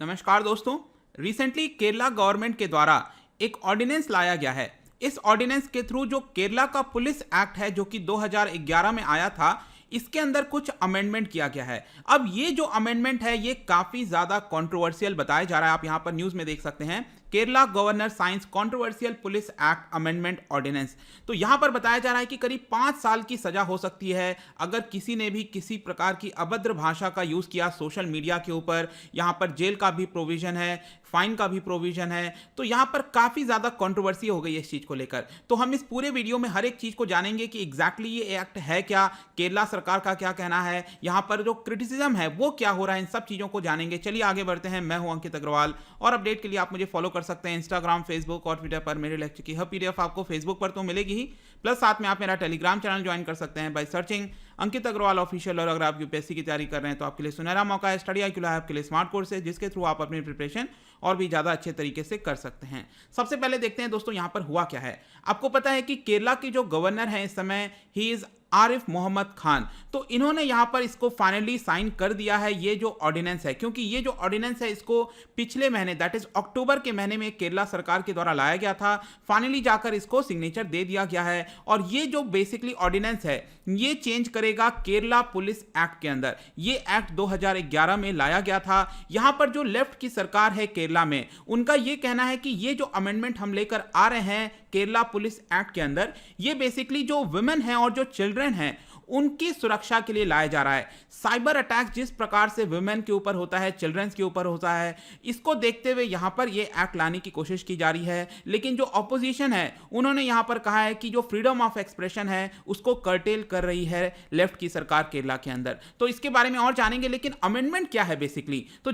नमस्कार दोस्तों। Recently Kerala government के द्वारा एक ऑर्डिनेंस लाया गया है। इस ऑर्डिनेंस के थ्रू जो केरला का पुलिस एक्ट है जो कि 2011 में आया था, इसके अंदर कुछ अमेंडमेंट किया गया है। अब ये जो अमेंडमेंट है ये काफी ज्यादा कंट्रोवर्शियल बताया जा रहा है। आप यहां पर न्यूज में देख सकते हैं, Kerala governor signs controversial police act amendment ordinance. तो यहां पर बताया जा रहा है कि करीब 5 साल की सजा हो सकती है अगर किसी ने भी किसी प्रकार की अभद्र भाषा का यूज किया सोशल मीडिया के ऊपर। यहां पर जेल का भी प्रोविजन है, फाइन का भी प्रोविजन है। तो यहां पर काफी ज्यादा कंट्रोवर्सी हो गई है इस चीज को लेकर। तो हम इस पूरे वीडियो में हर एक चीज को जानेंगे कि एग्जैक्टली ये एक्ट है क्या, केरला सरकार का क्या कहना है, यहां पर जो क्रिटिसिज्म है वो क्या हो रहा है, इन सब चीजों को जानेंगे। चलिए आगे बढ़ते हैं। मैं हूं अंकित अग्रवाल और अपडेट के लिए आप मुझे फॉलो कर सकते हैं इंस्टाग्राम, फेसबुक और ट्विटर पर। मेरे लेक्चर की हर पीडीएफ आपको फेसबुक पर तो मिलेगी ही, प्लस साथ में आप मेरा टेलीग्राम चैनल ज्वाइन कर सकते हैं by searching Ankit Agrawal official. और अगर आप यूपीएससी की तैयारी कर रहे हैं तो आपके लिए सुनहरा मौका है। स्टडी IQ लैब आपके लिए स्मार्ट कोर्स है जिसके थ्रू आप अपनी प्रिपरेशन और भी ज्यादा अच्छे तरीके से कर सकते हैं। सबसे पहले देखते हैं दोस्तों यहां पर हुआ क्या है। आपको पता है कि केरला के जो गवर्नर हैं इस समय, ही इज आरिफ मोहम्मद खान। तो इन्होंने यहां पर इसको फाइनली साइन कर दिया है, ये जो ऑर्डिनेंस है। क्योंकि ये जो ऑर्डिनेंस है इसको पिछले महीने दैट इज अक्टूबर के महीने में केरला सरकार के द्वारा लाया गया था। फाइनली जाकर इसको सिग्नेचर दे दिया गया है। और ये जो बेसिकली ऑर्डिनेंस है ये चेंज करेगा केरला पुलिस एक्ट के अंदर। ये एक्ट 2011 में लाया गया था। यहां पर जो लेफ्ट की सरकार है केरला में, उनका ये कहना है कि ये जो अमेंडमेंट हम लेकर आ रहे हैं केरला पुलिस एक्ट के अंदर, ये बेसिकली जो वुमेन हैं और जो चिल्ड्रन हैं उनकी सुरक्षा के लिए लाया जा रहा है। साइबर अटैक जिस प्रकार से वुमेन के ऊपर होता है, चिल्ड्रंस के ऊपर होता है, इसको देखते हुए यहां पर यह एक्ट लाने की कोशिश की जा रही है। लेकिन जो ऑपोजिशन है उन्होंने यहां पर कहा है कि जो फ्रीडम ऑफ एक्सप्रेशन है उसको कर्टेल कर रही है लेफ्ट की सरकार केरला के अंदर। तो इसके बारे में और जानेंगे। लेकिन अमेंडमेंट क्या है बेसिकली, तो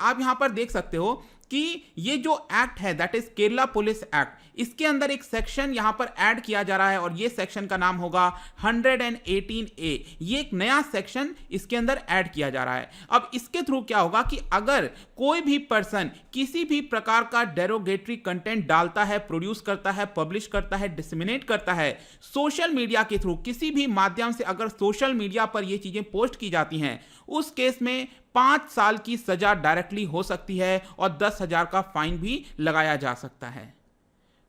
आप यहां पर देख सकते हो कि ये जो एक्ट है that is Kerala police act, इसके अंदर एक सेक्शन यहां पर ऐड किया जा रहा है और ये सेक्शन का नाम होगा 118A। ये एक नया सेक्शन इसके अंदर ऐड किया जा रहा है। अब इसके थ्रू क्या होगा कि अगर कोई भी पर्सन किसी भी प्रकार का डेरोगेटरी कंटेंट डालता है, प्रोड्यूस करता है, पब्लिश करता है, डिसमिनेट करता है सोशल मीडिया के थ्रू, किसी भी माध्यम से अगर सोशल मीडिया पर ये चीजें पोस्ट की जाती हैं, उस केस में 5 साल की सजा डायरेक्टली हो सकती है और 10,000 का फाइन भी लगाया जा सकता है।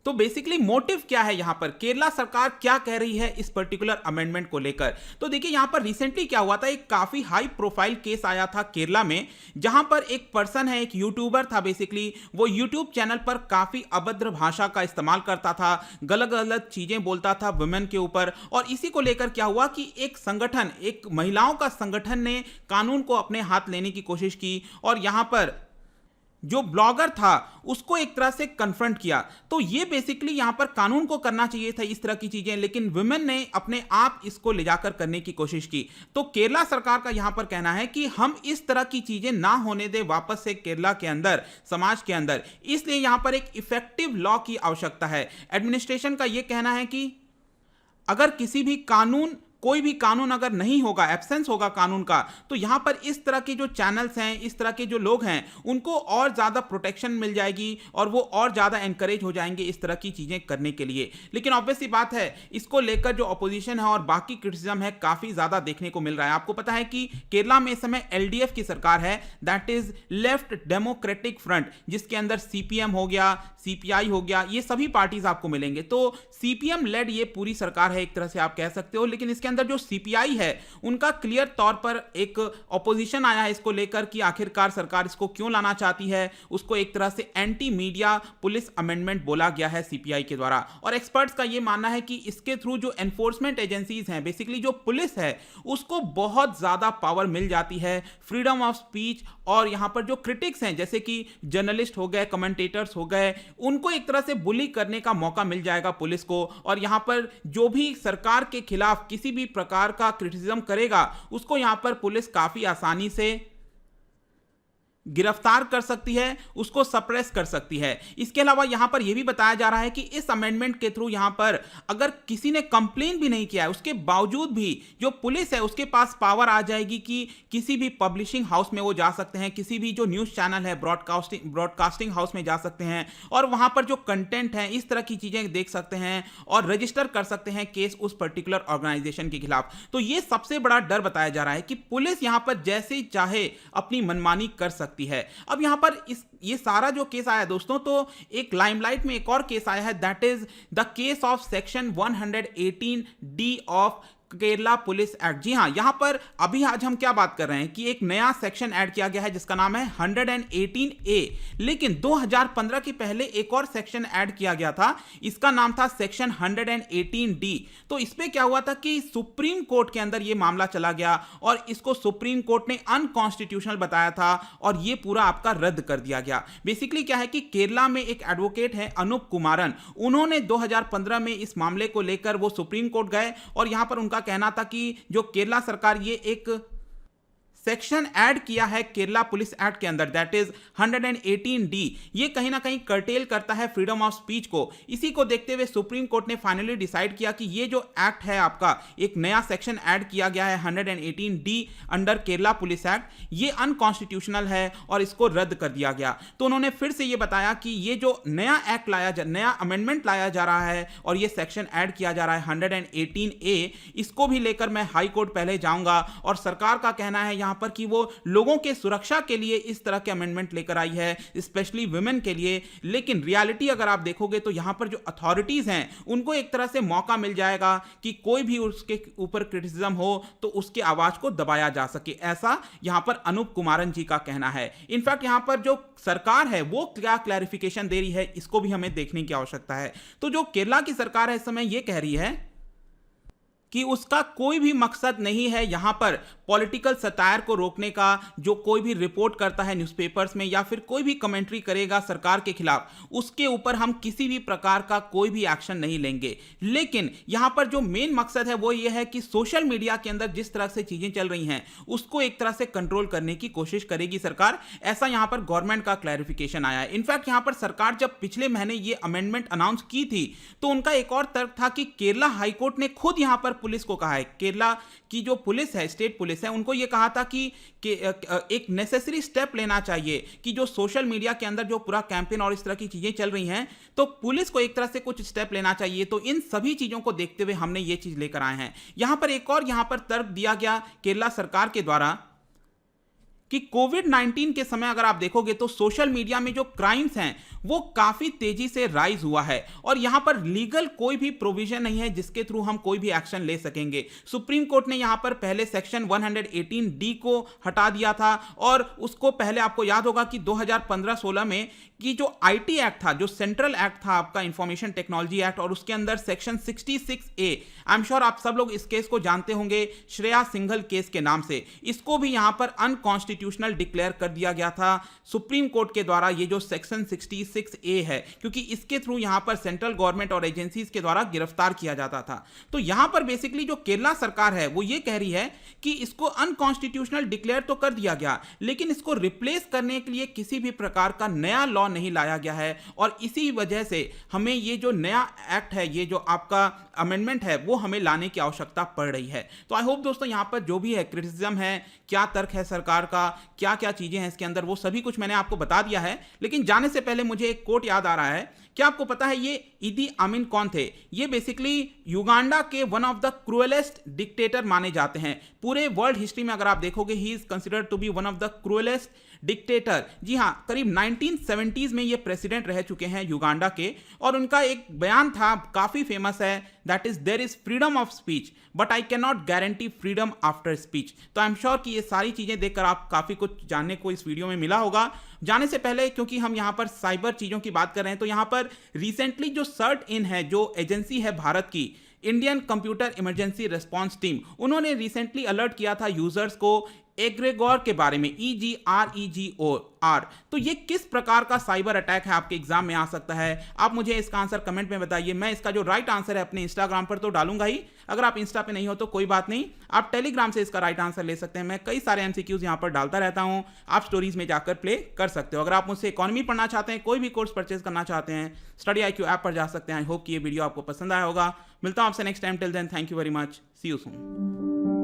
तो बेसिकली मोटिव क्या है यहां पर, केरला सरकार क्या कह रही है इस पर्टिकुलर अमेंडमेंट को लेकर। तो देखिए यहां पर रिसेंटली क्या हुआ था, एक काफी हाई प्रोफाइल केस आया था केरला में, जहां पर एक पर्सन है, एक यूट्यूबर था बेसिकली, वो यूट्यूब चैनल पर काफी अभद्र भाषा का इस्तेमाल करता था, गलत गलत चीजें बोलता था वुमेन के ऊपर। और इसी को लेकर क्या हुआ कि एक संगठन, एक महिलाओं का संगठन ने कानून को अपने हाथ लेने की कोशिश की और यहां पर जो ब्लॉगर था उसको एक तरह से कन्फ्रंट किया। तो ये बेसिकली यहां पर कानून को करना चाहिए था इस तरह की चीजें, लेकिन वुमेन ने अपने आप इसको ले जाकर करने की कोशिश की। तो केरला सरकार का यहां पर कहना है कि हम इस तरह की चीजें ना होने दे वापस से केरला के अंदर, समाज के अंदर। इसलिए यहां पर एक इफेक्टिव लॉ की आवश्यकता है। एडमिनिस्ट्रेशन का यह कहना है कि अगर किसी भी कानून, कोई भी कानून अगर नहीं होगा, एब्सेंस होगा कानून का, तो यहां पर इस तरह के जो चैनल्स हैं, इस तरह के जो लोग हैं, उनको और ज्यादा प्रोटेक्शन मिल जाएगी और वो और ज्यादा एनकरेज हो जाएंगे इस तरह की चीजें करने के लिए। लेकिन ऑब्वियसली बात है, इसको लेकर जो अपोजिशन है और बाकी क्रिटिसिज्म है काफी ज्यादा देखने को मिल रहा है। आपको पता है कि केरला में इस समय LDF की सरकार है, that is left democratic front, जिसके अंदर CPM हो गया, CPI हो गया, ये सभी पार्टीज आपको मिलेंगे। तो CPM लेड ये पूरी सरकार है एक तरह से आप कह सकते हो। लेकिन इसके अंदर जो CPI है उनका क्लियर तौर पर एक ऑपोजिशन आया है इसको लेकर कि आखिरकार सरकार इसको क्यों लाना चाहती है। उसको एक तरह से एंटी मीडिया पुलिस अमेंडमेंट बोला गया है CPI के द्वारा। और एक्सपर्ट्स का यह मानना है कि इसके थ्रू जो एनफोर्समेंट एजेंसीज हैं, बेसिकली जो पुलिस है, उसको बहुत ज्यादा पावर मिल जाती है, फ्रीडम ऑफ स्पीच। और यहां पर जो क्रिटिक्स हैं जैसे कि जर्नलिस्ट हो गए, कमेंटेटर्स हो गए, उनको एक तरह से बुली करने का मौका मिल जाएगा पुलिस को। और यहां पर जो भी सरकार के खिलाफ किसी भी प्रकार का क्रिटिसिज्म करेगा उसको यहां पर पुलिस काफी आसानी से गिरफ्तार कर सकती है, उसको सप्रेस कर सकती है। इसके अलावा यहां पर यह भी बताया जा रहा है कि इस अमेंडमेंट के थ्रू यहां पर अगर किसी ने कंप्लेन भी नहीं किया है, उसके बावजूद भी जो पुलिस है उसके पास पावर आ जाएगी कि किसी भी पब्लिशिंग हाउस में वो जा सकते हैं, किसी भी जो न्यूज चैनल है, ब्रॉडकास्टिंग हाउस में जा सकते हैं और वहां पर जो कंटेंट है इस तरह की चीजें देख सकते हैं और रजिस्टर कर सकते हैं केस उस पर्टिकुलर ऑर्गेनाइजेशन के खिलाफ। तो यह सबसे बड़ा डर बताया जा रहा है कि पुलिस यहां पर जैसे चाहे अपनी मनमानी कर सकती सकती है। अब यहाँ पर ये सारा जो केस आया दोस्तों, तो एक लाइमलाइट में एक और केस आया है, that is the case of section 118D of Kerala police act. जी हां, यहां पर अभी आज हम क्या बात कर रहे हैं कि एक नया सेक्शन ऐड किया गया है जिसका नाम है 118A, लेकिन 2015 के पहले एक और सेक्शन ऐड किया गया था, इसका नाम था सेक्शन 118D। तो इस पे क्या हुआ था कि सुप्रीम कोर्ट के अंदर यह मामला चला गया और इसको सुप्रीम कोर्ट ने अनकॉन्स्टिट्यूशनल बताया था और यह पूरा आपका रद्द कर दिया गया। बेसिकली क्या है कि केरला में एक एडवोकेट है अनूप कुमारन, उन्होंने 2015 में इस मामले को लेकर वो सुप्रीम कोर्ट गए और यहां पर उनका कहना था कि जो केरला सरकार ये एक सेक्शन ऐड किया है केरला पुलिस एक्ट के अंदर, दैट इज 118D, ये कहीं ना कहीं कर्टेल करता है फ्रीडम ऑफ स्पीच को। इसी को देखते हुए सुप्रीम कोर्ट ने फाइनली डिसाइड किया कि ये जो एक्ट है आपका, एक नया सेक्शन ऐड किया गया है 118D under Kerala police act, ये अनकॉन्स्टिट्यूशनल है और इसको रद्द कर दिया गया। तो उन्होंने फिर से ये बताया कि ये जो नया एक्ट नया अमेंडमेंट लाया जा रहा है और ये सेक्शन ऐड किया जा रहा है 118A, इसको भी लेकर मैं हाई कोर्ट पहले जाऊंगा और सरकार का कहना है पर कि वो लोगों के सुरक्षा के लिए इस तरह के अमेंडमेंट लेकर आई है, स्पेशली वुमेन के लिए। लेकिन रियलिटी अगर आप देखोगे तो यहां पर जो अथॉरिटीज हैं उनको एक तरह से मौका मिल जाएगा कि कोई भी उसके ऊपर क्रिटिसिज्म हो तो उसके आवाज को दबाया जा सके, ऐसा यहां पर अनूप कुमारन जी का कहना है। इनफैक्ट यहां पर जो सरकार है वो क्या क्लैरिफिकेशन दे रही है, इसको भी हमें देखने की आवश्यकता है। तो जो केरला की सरकार है इस समय ये कह रही है कि उसका कोई भी मकसद नहीं है यहां पर पॉलिटिकल सटायर को रोकने का। जो कोई भी रिपोर्ट करता है न्यूज़पेपर्स में या फिर कोई भी कमेंट्री करेगा सरकार के खिलाफ, उसके ऊपर हम किसी भी प्रकार का कोई भी एक्शन नहीं लेंगे। लेकिन यहां पर जो मेन मकसद है वो ये है कि सोशल मीडिया के अंदर जिस तरह से चीजें चल रही हैं उसको एक तरह से कंट्रोल करने की कोशिश करेगी सरकार, ऐसा यहां पर गवर्नमेंट का क्लैरिफिकेशन आया है। इनफैक्ट यहां पर सरकार जब पिछले महीने ये अमेंडमेंट अनाउंस की थी तो उनका एक और तर्क था कि केरला हाईकोर्ट ने खुद यहां पर पुलिस को कहा है, केरला की जो पुलिस है, स्टेट पुलिस है, उनको यह कहा था कि एक नेसेसरी स्टेप लेना चाहिए कि जो सोशल मीडिया के अंदर जो पूरा कैंपेन और इस तरह की चीजें चल रही हैं तो पुलिस को एक तरह से कुछ स्टेप लेना चाहिए। तो इन सभी चीजों को देखते हुए हमने ये चीज लेकर आए हैं। यहां पर एक और यहां पर तर्क दिया गया केरला सरकार के द्वारा कि कोविड-19 के समय अगर आप देखोगे तो सोशल मीडिया में जो क्राइम्स हैं वो काफी तेजी से राइज हुआ है और यहां पर लीगल कोई भी प्रोविजन नहीं है जिसके थ्रू हम कोई भी एक्शन ले सकेंगे। सुप्रीम कोर्ट ने यहां पर पहले सेक्शन 118D को हटा दिया था और उसको पहले आपको याद होगा कि 2015-16 में कि जो आईटी एक्ट था, जो सेंट्रल एक्ट था आपका इंफॉर्मेशन टेक्नोलॉजी एक्ट, और उसके अंदर section 66A, I am sure आप सब लोग इस केस को जानते होंगे श्रेया सिंघल केस के नाम से, इसको भी यहां पर अनकॉन्स्टिट्यूशनल डिक्लेयर कर दिया गया था सुप्रीम कोर्ट के द्वारा। ये जो सेक्शन 66A है, क्योंकि इसके थ्रू यहां पर सेंट्रल गवर्नमेंट और एजेंसीज के द्वारा गिरफ्तार किया जाता था। तो यहां पर बेसिकली जो केरला सरकार है वो ये कह रही है कि इसको अनकॉन्स्टिट्यूशनल डिक्लेयर तो कर दिया गया, लेकिन इसको रिप्लेस करने के लिए किसी भी प्रकार का नया लॉ नहीं लाया गया है और इसी वजह से हमें ये जो नया एक्ट है, ये जो आपका अमेंडमेंट है, वो हमें लाने की आवश्यकता पड़ रही है। तो आई होप दोस्तों यहां पर जो भी है क्रिटिसिज्म है, क्या तर्क है सरकार का, क्या क्या चीजें हैं इसके अंदर, वो सभी कुछ मैंने आपको बता दिया है। लेकिन जाने से पहले मुझे एक कोट याद आ रहा है। क्या आपको पता है ये इदी अमीन कौन थे? ये बेसिकली युगांडा के one of the cruelest dictator माने जाते हैं। पूरे वर्ल्ड हिस्ट्री में अगर आप देखोगे he is considered to be one of the cruelest dictator. जी हां, करीब 1970s में ये प्रेसिडेंट रह चुके हैं युगांडा के, और उनका एक बयान था काफी फेमस है, that is there is freedom of speech but I can not guarantee freedom after speech. तो आई एम श्योर कि ये सारी चीजें देखकर आप काफी कुछ जानने को इस वीडियो में मिला होगा। जाने से पहले, क्योंकि हम यहां पर साइबर चीजों की बात कर रहे हैं, तो यहां पर रिसेंटली जो सर्ट इन है, जो एजेंसी है भारत की, Indian computer emergency response team, उन्होंने रिसेंटली अलर्ट किया था यूजर्स को एग्रेगोर के बारे में, EGREGOR। तो ये किस प्रकार का साइबर अटैक है, आपके एग्जाम में आ सकता है? आप मुझे इसका आंसर कमेंट में बताइए। मैं इसका जो राइट आंसर है अपने इंस्टाग्राम पर तो डालूंगा ही, अगर आप इंस्टा पे नहीं हो तो कोई बात नहीं, आप टेलीग्राम से इसका राइट आंसर ले सकते हैं। मैं कई सारे MCQs यहाँ पर डालता रहता हूँ, आप स्टोरीज में जाकर प्ले कर सकते हो। अगर आप मुझसे इकोनॉमी पढ़ना चाहते हैं, कोई भी कोर्स परचेज करना चाहते हैं, स्टडी IQ ऐप पर जा सकते हैं। आई होप कि ये वीडियो आपको पसंद आया होगा। मिलता हूँ आपसे next time. Till then, thank you very much, see you soon.